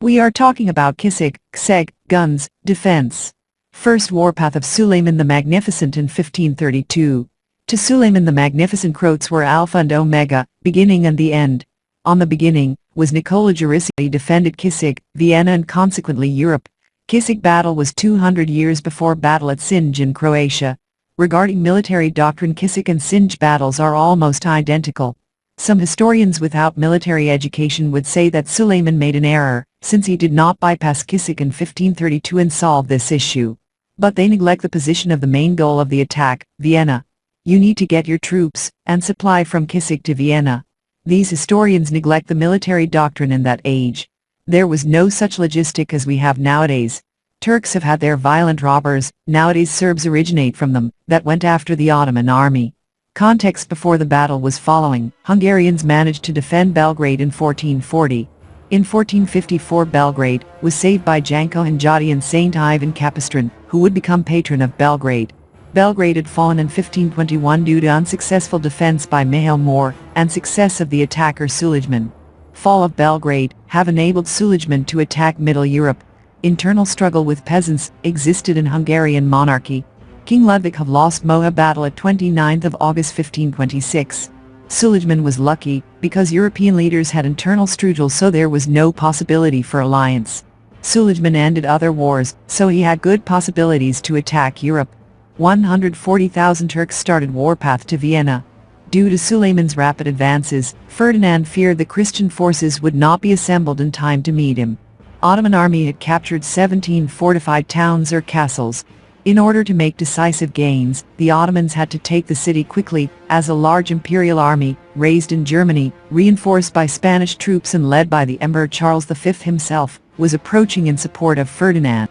We are talking about Kiseg, Kseg, Güns, defense. First warpath of Suleiman the Magnificent in 1532. To Suleiman the Magnificent, Croats were alpha and omega, beginning and the end. On the beginning was Nikola Jurišić. He defended Kiseg, Vienna and consequently Europe. Kiseg battle was 200 years before battle at Sinj in Croatia. Regarding military doctrine, Kiseg and Sinj battles are almost identical. Some historians without military education would say that Suleiman made an error, since he did not bypass Kiseg in 1532 and solve this issue. But they neglect the position of the main goal of the attack, Vienna. You need to get your troops and supply from Kiseg to Vienna. These historians neglect the military doctrine in that age. There was no such logistic as we have nowadays. Turks have had their violent robbers, nowadays Serbs originate from them, that went after the Ottoman army. Context before the battle was following. Hungarians managed to defend Belgrade in 1440. In 1454 Belgrade was saved by Janko Hanjati and Saint Ivan Capistran, who would become patron of Belgrade. Belgrade had fallen in 1521 due to unsuccessful defense by Mihail Mor and success of the attacker Suleiman. Fall of Belgrade have enabled Suleiman to attack Middle Europe. Internal struggle with peasants existed in Hungarian monarchy. King Ludwig have lost Moha battle at 29th of August 1526. Suleiman was lucky, because European leaders had internal struggle, so there was no possibility for alliance. Suleiman ended other wars, so he had good possibilities to attack Europe. 140,000 Turks started warpath to Vienna. Due to Suleiman's rapid advances, Ferdinand feared the Christian forces would not be assembled in time to meet him. Ottoman army had captured 17 fortified towns or castles. In order to make decisive gains, the Ottomans had to take the city quickly, as a large imperial army, raised in Germany, reinforced by Spanish troops and led by the Emperor Charles V himself, was approaching in support of Ferdinand.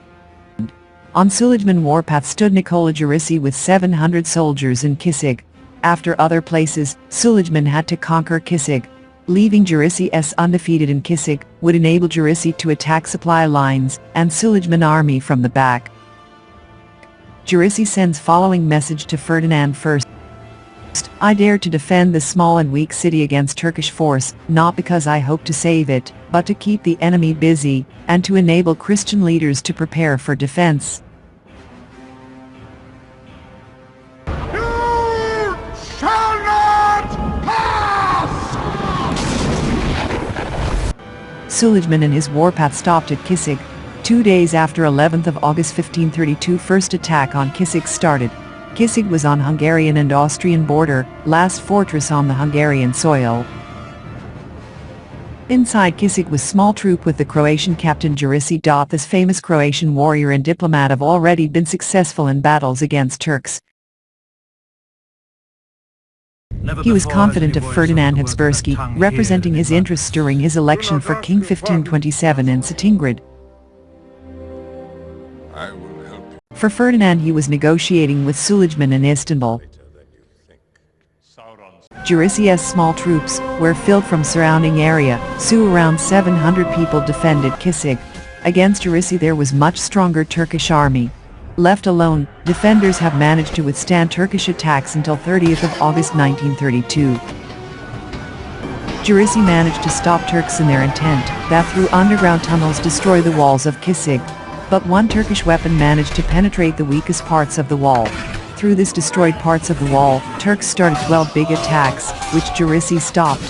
On Suleiman warpath stood Nikola Jurišić with 700 soldiers in Kiseg. After other places, Suleiman had to conquer Kiseg. Leaving Jurišić undefeated in Kiseg would enable Jurišić to attack supply lines and Suleiman army from the back. Jurišić sends following message to Ferdinand: First, I dare to defend this small and weak city against Turkish force, not because I hope to save it, but to keep the enemy busy, and to enable Christian leaders to prepare for defense. You shall not pass! Suleiman and his warpath stopped at Kiseg. 2 days after 11th of August 1532, first attack on Kiseg started. Kiseg was on Hungarian and Austrian border, last fortress on the Hungarian soil. Inside Kiseg was small troop with the Croatian captain Jurišić. This famous Croatian warrior and diplomat have already been successful in battles against Turks. He was confident of Ferdinand Habsburski, representing his interests during his election for King 1527 in Cetingrad. For Ferdinand, he was negotiating with Suleiman in Istanbul. Jurišić's small troops were filled from surrounding area, so around 700 people defended Kiseg. Against Jurišić there was much stronger Turkish army. Left alone, defenders have managed to withstand Turkish attacks until 30th of August 1932. Jurišić managed to stop Turks in their intent that through underground tunnels destroy the walls of Kiseg. But one Turkish weapon managed to penetrate the weakest parts of the wall. Through this destroyed parts of the wall, Turks started 12 big attacks, which Jurišić stopped.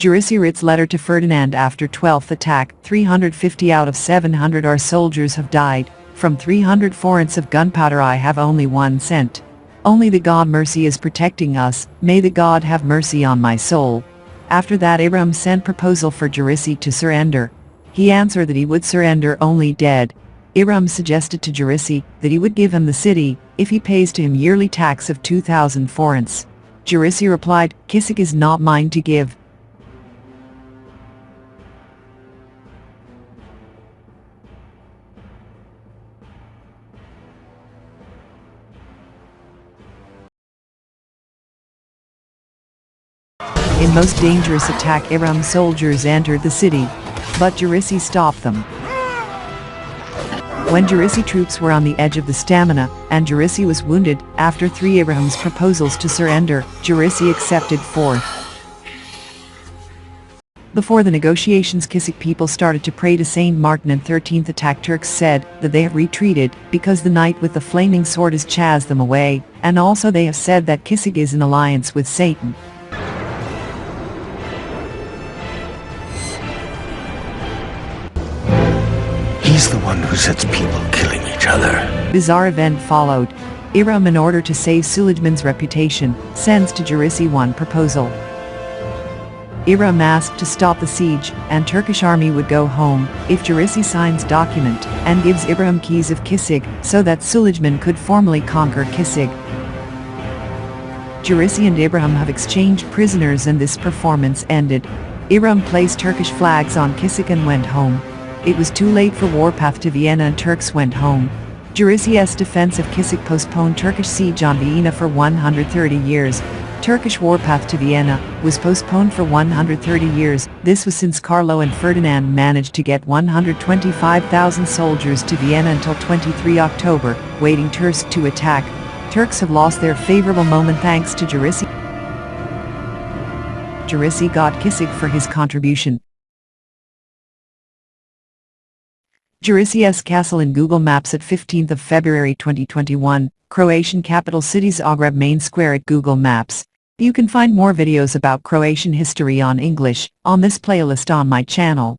Jurišić writes letter to Ferdinand after 12th attack: 350 out of 700 our soldiers have died. From 300 forints of gunpowder I have only 1 cent. Only the God mercy is protecting us, may the God have mercy on my soul. After that Abraham sent proposal for Jurišić to surrender. He answered that he would surrender only dead. Iram suggested to Jurišić that he would give him the city if he pays to him yearly tax of 2,000 forints. Jurišić replied, Kiseg is not mine to give. In most dangerous attack, Iram's soldiers entered the city, but Jurišić stopped them. When Jurišić troops were on the edge of the stamina, and Jurišić was wounded, after 3 Abraham's proposals to surrender, Jurišić accepted 4th. Before the negotiations, Kiseg people started to pray to Saint Martin, and 13th attack Turks said that they have retreated because the knight with the flaming sword has chased them away, and also they have said that Kiseg is in alliance with Satan. He's the one who sets people killing each other. Bizarre event followed. Iram, in order to save Suleiman's reputation, sends to Jurišić one proposal. Iram asked to stop the siege, and Turkish army would go home, if Jurišić signs document, and gives Ibrahim keys of Kiseg, so that Suleiman could formally conquer Kiseg. Jurišić and Ibrahim have exchanged prisoners, and this performance ended. Ibrahim placed Turkish flags on Kiseg and went home. It was too late for warpath to Vienna, and Turks went home. Jurisich's defense of Kiseg postponed Turkish siege on Vienna for 130 years. Turkish warpath to Vienna was postponed for 130 years. This was since Carlo and Ferdinand managed to get 125,000 soldiers to Vienna until 23 October, waiting Turks to attack. Turks have lost their favorable moment thanks to Jurišić. Jurišić got Kiseg for his contribution. Jurisich's castle in Google Maps at 15th of February 2021, Croatian capital city Zagreb main square at Google Maps. You can find more videos about Croatian history on English on this playlist on my channel.